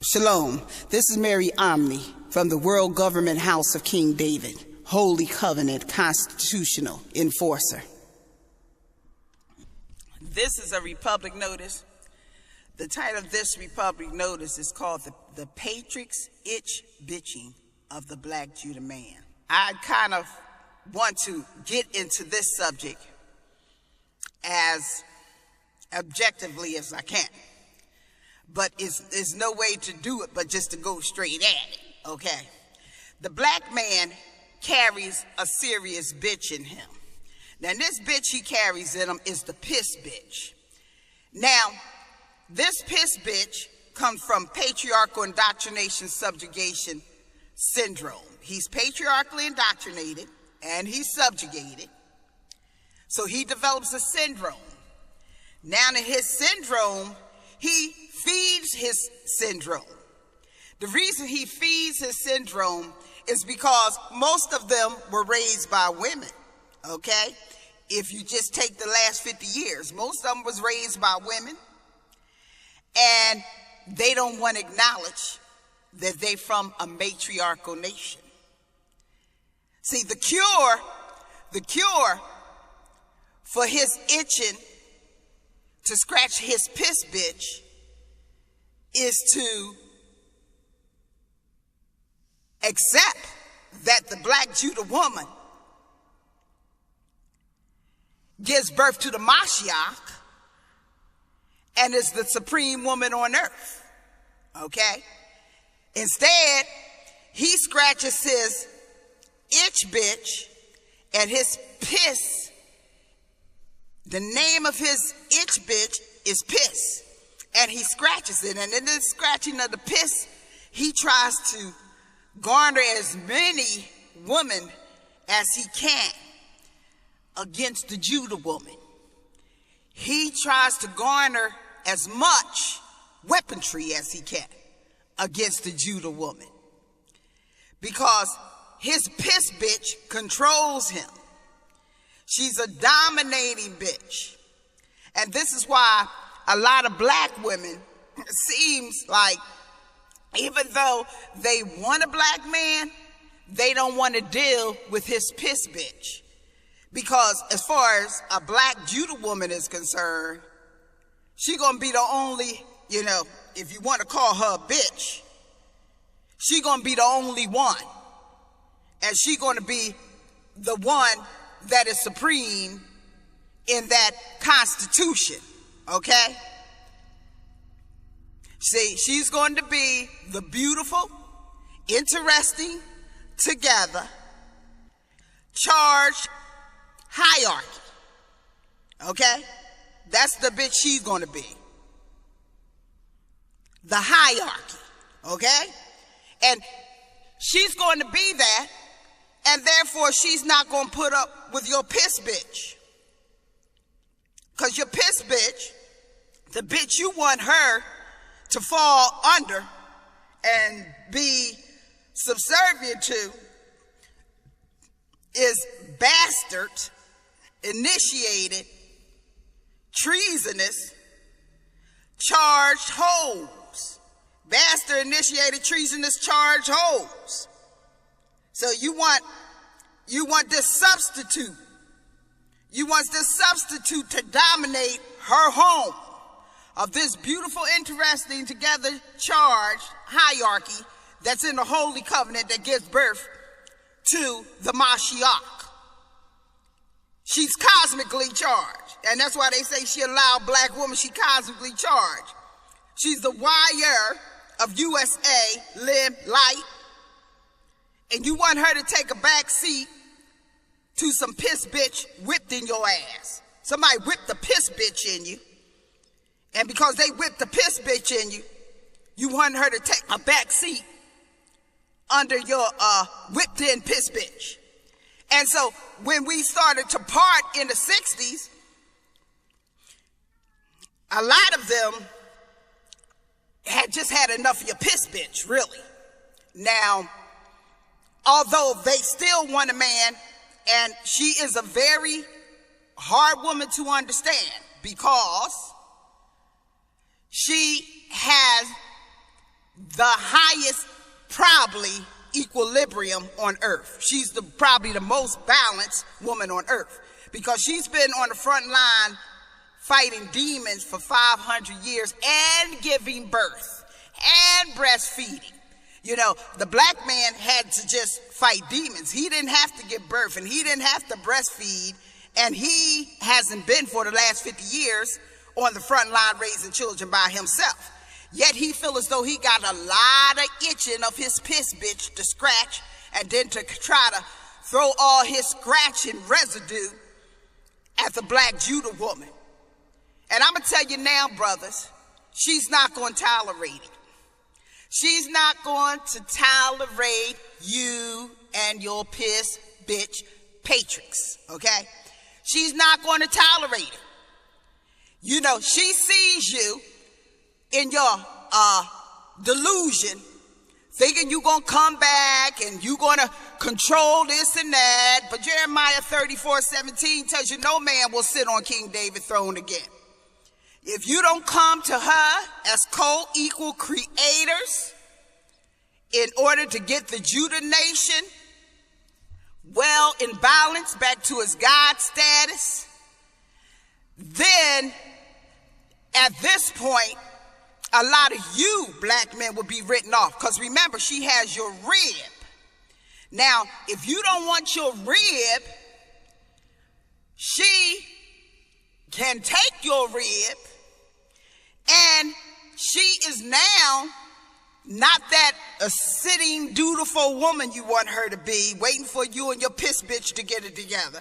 Shalom, this is Mary Omni from the World Government House of King David, Holy Covenant Constitutional Enforcer. This is a Republic Notice. The title of this Republic Notice is called the Patrix Itch Bitching of the Black Judah Man. I kind of want to get into this subject as objectively as I can. But there's no way to do it but just to go straight at it, okay? The black man carries a serious bitch in him. Now, this bitch he carries in him is the piss bitch. Now, this piss bitch comes from patriarchal indoctrination subjugation syndrome. He's patriarchally indoctrinated and he's subjugated. So he develops a syndrome. Now, in his syndrome, he feeds his syndrome. The reason he feeds his syndrome is because most of them were raised by women, okay? If you just take the last 50 years, most of them was raised by women, and they don't want to acknowledge that they from a matriarchal nation. See, the cure for his itching to scratch his piss bitch is to accept that the black Judah woman gives birth to the Mashiach and is the supreme woman on earth, okay? Instead, he scratches his itch bitch and his piss. The name of his itch bitch is piss. And he scratches it, and in this scratching of the piss, he tries to garner as many women as he can against the Judah woman. He tries to garner as much weaponry as he can against the Judah woman, because his piss bitch controls him. She's a dominating bitch. And this is why a lot of black women, it seems like, even though they want a black man, they don't want to deal with his piss bitch. Because as far as a black Judah woman is concerned, she gonna be the only, if you want to call her a bitch, she gonna be the only one. And she gonna be the one that is supreme in that constitution. Okay? See, she's going to be the beautiful, interesting, together, charged hierarchy. Okay? That's the bitch she's going to be. The hierarchy. Okay? And she's going to be that, and therefore she's not going to put up with your piss bitch. Because your piss bitch, the bitch you want her to fall under and be subservient to, is bastard, initiated, treasonous, charged hoes. Bastard, initiated, treasonous, charged hoes. So you want this substitute. You want this substitute to dominate her home of this beautiful, interesting, together charged hierarchy that's in the Holy Covenant that gives birth to the Mashiach. She's cosmically charged. And that's why they say she a loud black woman. She cosmically charged. She's the wire of USA, live light. And you want her to take a back seat to some piss bitch whipped in your ass. Somebody whipped the piss bitch in you. And because they whipped the piss bitch in you, you want her to take a back seat under your whipped in piss bitch. And so when we started to part in the 60s, a lot of them had just had enough of your piss bitch, really. Now, although they still want a man, and she is a very hard woman to understand because she has the highest, probably, equilibrium on earth. She's probably the most balanced woman on earth, because she's been on the front line fighting demons for 500 years and giving birth and breastfeeding. You know, the black man had to just fight demons. He didn't have to give birth, and he didn't have to breastfeed, and he hasn't been for the last 50 years on the front line raising children by himself. Yet he feel as though he got a lot of itching of his piss bitch to scratch, and then to try to throw all his scratching residue at the black Judah woman. And I'm going to tell you now, brothers, she's not going to tolerate it. She's not going to tolerate you and your piss bitch Patrix, okay? She's not going to tolerate it. You know, she sees you in your delusion, thinking you're going to come back and you're going to control this and that. But Jeremiah 34:17 tells you no man will sit on King David's throne again. If you don't come to her as co-equal creators in order to get the Judah nation well in balance back to its God status, then at this point, a lot of you black men will be written off. Because remember, she has your rib. Now, if you don't want your rib, she can take your rib, and she is now not that a sitting, dutiful woman you want her to be, waiting for you and your piss bitch to get it together.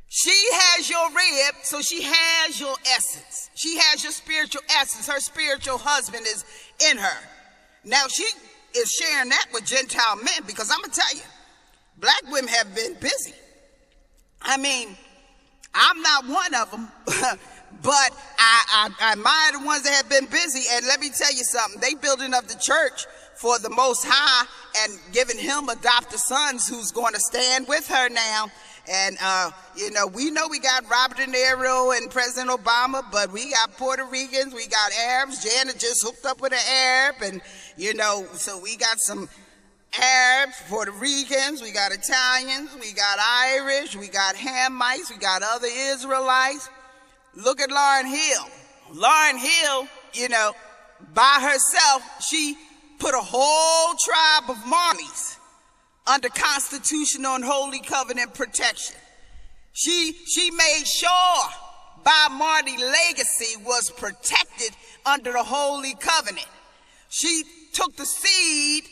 She has your rib, so she has your essence. She has your spiritual essence. Her spiritual husband is in her. Now, she is sharing that with Gentile men, because I'm going to tell you, black women have been busy. I mean, I'm not one of them, but I admire the ones that have been busy. And let me tell you something. They building up the church for the Most High and giving him adopted sons who's going to stand with her now. And, you know we got Robert De Niro and President Obama, but we got Puerto Ricans, we got Arabs. Janet just hooked up with an Arab, and, you know, so we got some Arabs, Puerto Ricans, we got Italians, we got Irish, we got Hamites, we got other Israelites. Look at Lauryn Hill. Lauryn Hill, you know, by herself, she put a whole tribe of Marleys under constitutional and holy covenant protection. She made sure Bob Marley legacy was protected under the holy covenant. She took the seed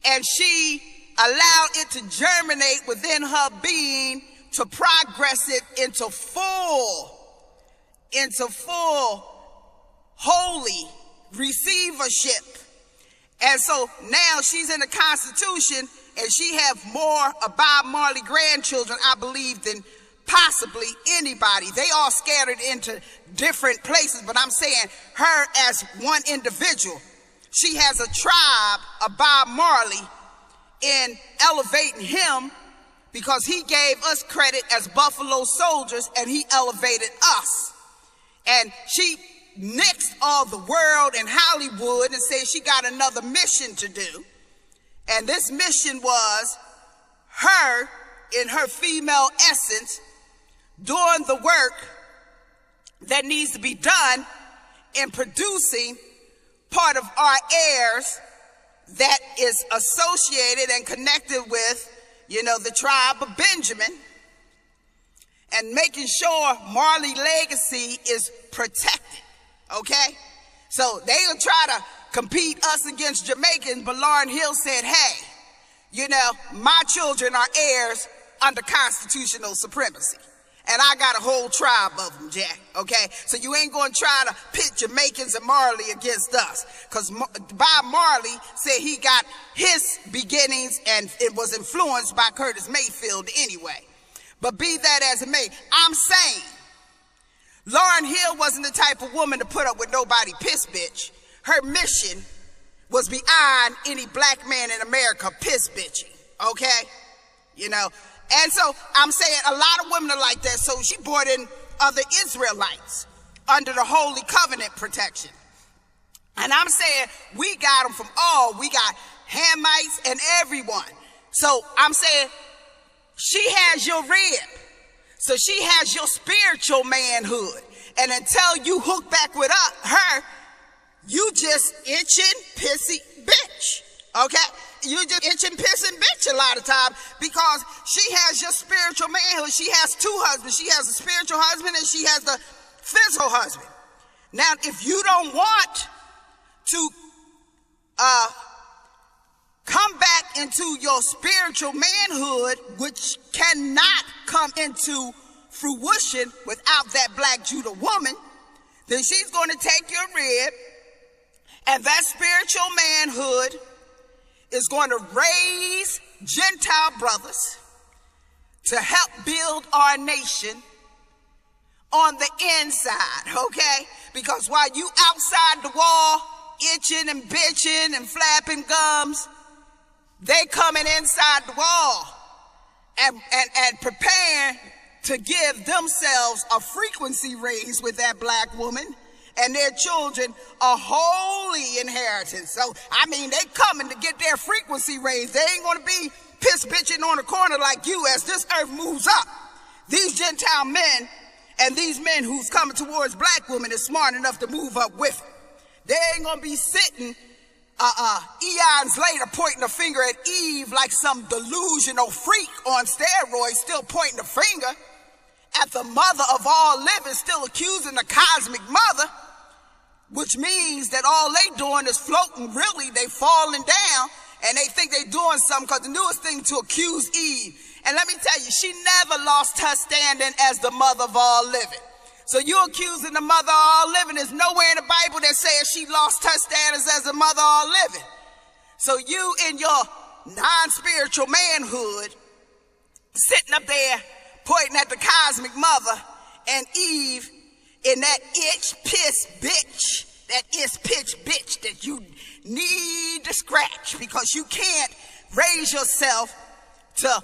and she allowed it to germinate within her being to progress it into full holy receivership. And so now she's in the Constitution, and she have more Bob Marley grandchildren, I believe, than possibly anybody. They all scattered into different places, but I'm saying her as one individual. She has a tribe of Bob Marley in elevating him, because he gave us credit as Buffalo Soldiers, and he elevated us. And she nixed all the world and Hollywood and said she got another mission to do. And this mission was her, in her female essence, doing the work that needs to be done in producing part of our heirs that is associated and connected with, you know, the tribe of Benjamin, and making sure Marley legacy is protected, okay? So they'll try to compete us against Jamaicans, but Lauryn Hill said, hey, you know, my children are heirs under constitutional supremacy. And I got a whole tribe of them, Jack, okay? So you ain't gonna try to pit Jamaicans and Marley against us, because Bob Marley said he got his beginnings and it was influenced by Curtis Mayfield anyway. But be that as it may, I'm saying Lauryn Hill wasn't the type of woman to put up with nobody piss bitch. Her mission was beyond any black man in America piss bitching, okay? You know, and so I'm saying a lot of women are like that, so she brought in other Israelites under the Holy Covenant protection. And I'm saying we got them from all. We got Hamites and everyone. So I'm saying she has your rib. So she has your spiritual manhood. And until you hook back with her, you just itching, pissy bitch. Okay? You just itching, pissing bitch a lot of times because she has your spiritual manhood. She has two husbands. She has a spiritual husband and she has the physical husband. Now, if you don't want to come back into your spiritual manhood, which cannot come into fruition without that black Judah woman, then she's going to take your rib, and that spiritual manhood is going to raise Gentile brothers to help build our nation on the inside, okay? Because while you outside the wall, itching and bitching and flapping gums, they coming inside the wall and preparing to give themselves a frequency raise with that black woman and their children a holy inheritance. So, I mean, they coming to get their frequency raised. They ain't going to be piss bitching on the corner like you as this earth moves up. These Gentile men and these men who's coming towards black women is smart enough to move up with it. They ain't going to be sitting eons later pointing a finger at Eve like some delusional freak on steroids, still pointing a finger at the mother of all living, still accusing the cosmic mother, which means that all they doing is floating. Really, they falling down and they think they doing something, because the newest thing to accuse Eve. And let me tell you, she never lost her standing as the mother of all living. So you accusing the mother of all living. There's nowhere in the Bible that says she lost her status as the mother of all living. So you in your non-spiritual manhood, sitting up there pointing at the cosmic mother, and Eve in that itch piss bitch, that is pitch bitch that you need to scratch because you can't raise yourself to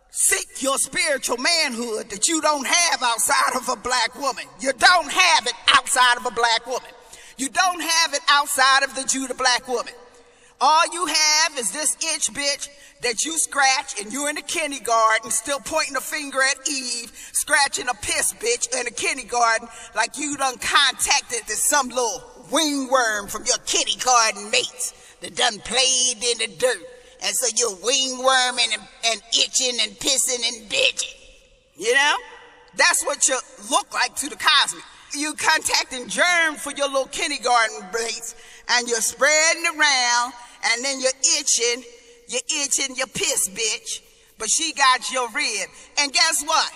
seek your spiritual manhood that you don't have outside of a black woman. You don't have it outside of a black woman. You don't have it outside of the Judah black woman. All you have is this itch bitch that you scratch, and you're in the kindergarten still pointing a finger at Eve, scratching a piss bitch in the kindergarten like you done contacted some little wingworm from your kindergarten mates that done played in the dirt. And so you're wingworming and itching and pissing and bitching. You know? That's what you look like to the cosmic. You contacting germ for your little kindergarten mates, and you're spreading around, and then you're itching, your piss bitch, but she got your rib. And guess what?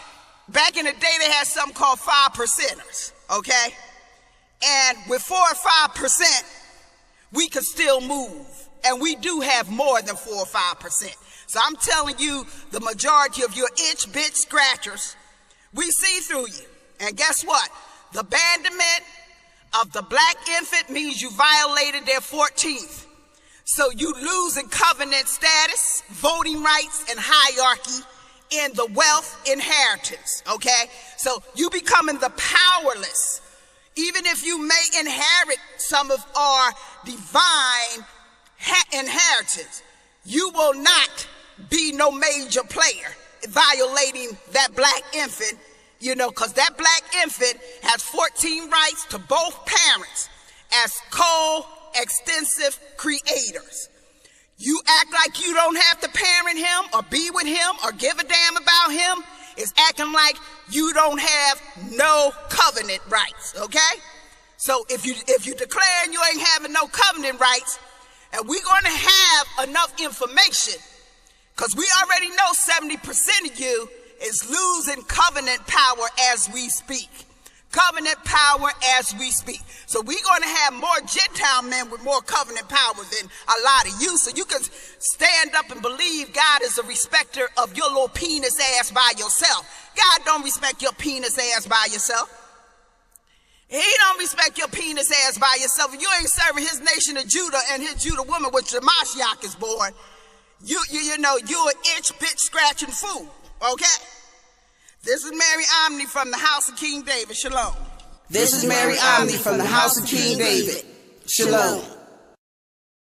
Back in the day, they had something called 5%ers, okay? And with 4 or 5%, we could still move. And we do have more than 4 or 5%. So I'm telling you, the majority of your itch bitch scratchers, we see through you. And guess what? The abandonment of the black infant means you violated their 14th. So you losing covenant status, voting rights, and hierarchy in the wealth inheritance, okay? So you becoming the powerless. Even if you may inherit some of our divine inheritance, you will not be no major player violating that black infant, you know, because that black infant has 14 rights to both parents as co-extensive creators. You act like you don't have to parent him or be with him or give a damn about him. It's acting like you don't have no covenant rights, okay? So if you declare you ain't having no covenant rights, and we're going to have enough information, because we already know 70% of you is losing covenant power as we speak. Covenant power as we speak. So we're going to have more Gentile men with more covenant power than a lot of you. So you can stand up and believe God is a respecter of your little penis ass by yourself. God don't respect your penis ass by yourself. He don't respect your penis ass by yourself. If you ain't serving his nation of Judah and his Judah woman, which the Mashiach is born, you know, you're an itch bitch scratching fool, okay? This is Mary Omni from the house of King David. Shalom. This is Mary Omni from the house of King David. Shalom.